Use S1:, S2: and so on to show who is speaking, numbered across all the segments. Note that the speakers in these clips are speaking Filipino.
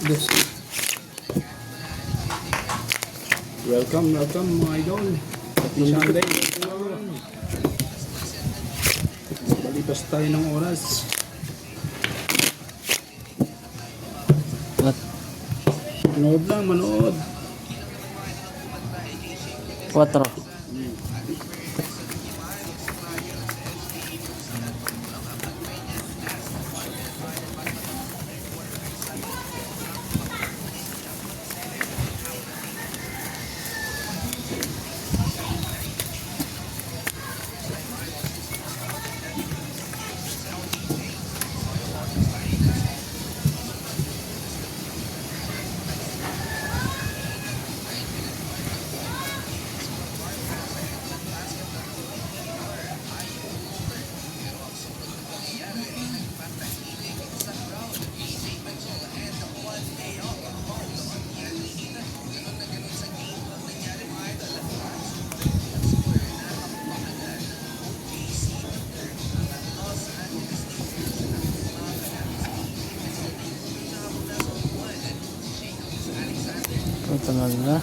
S1: Yes.
S2: Welcome mga idol. Happy Sunday. Balipas tayo ng oras.
S1: What?
S2: Manood lang, manood.
S1: 4. Ito na nila.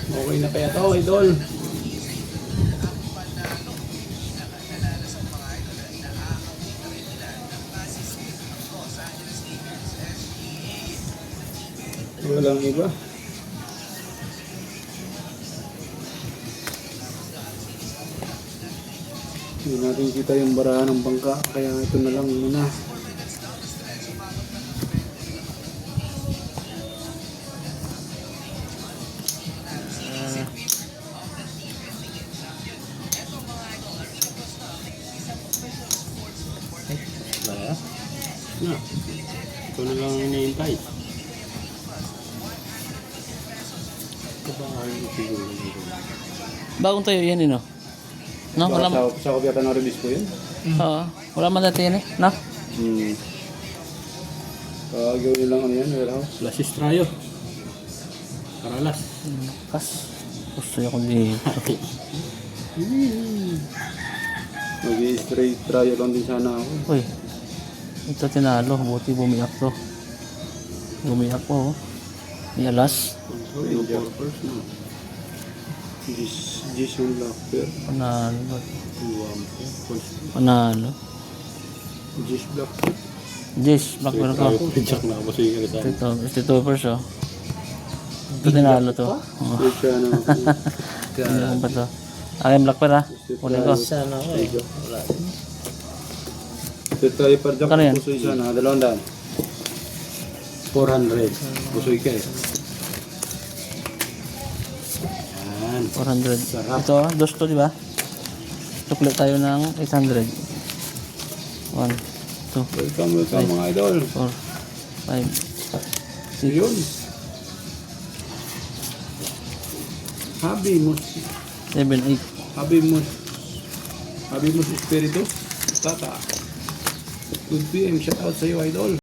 S2: Okay na kaya to, idol. Walang iba. Hindi natin kita yung barahan ng bangka, kaya ito na lang muna.
S3: Kaya?
S2: Na, ito na lang hinihintay.
S3: Ito ba ang siguro nito?
S1: Bagong tayo yan, no? No, wala man.
S2: Sa kopyata ng release ko yun?
S1: Oo. Wala man dati yan, no?
S2: Gawin lang ano yan, warehouse.
S3: Lasis trayo. Karalas.
S1: Kas. Gusto niya kung dito.
S2: Mag-i-straight trial lang din sana ako.
S1: Uy. Ito tinalo. Buti bumiyak to. Bumiyak po, oh. Ialas.
S2: Yung purpose no. Gis yung locker.
S1: Panalo.
S3: Panalo.
S1: Panalo.
S2: Gis locker.
S1: Jess, black ko.
S3: Pidyak na ako sa iyo sa
S1: Ito first, oh. Ito tinalo to. Oh.
S2: Straight siya na ako.
S1: Ano ba to? Aking black pa, ha? Kunin ko.
S3: Sana ako eh. Wala.
S2: Straight tayo per jack.
S1: Kano yan?
S2: Pusoy siya na. 200.
S3: 400. Pusoy ka eh. Yan.
S1: 400.
S3: Sarap.
S1: Ito, dos to, di ba? Sukli tayo ng 800. 1, 2,
S2: Welcome mga idol.
S1: 4, 5, 6,
S2: Yun. Habi mo.
S1: 7, 8.
S2: Habi mo. Habi mo Espiritu. Tata. Good PM. Shout out sa iyo, idol.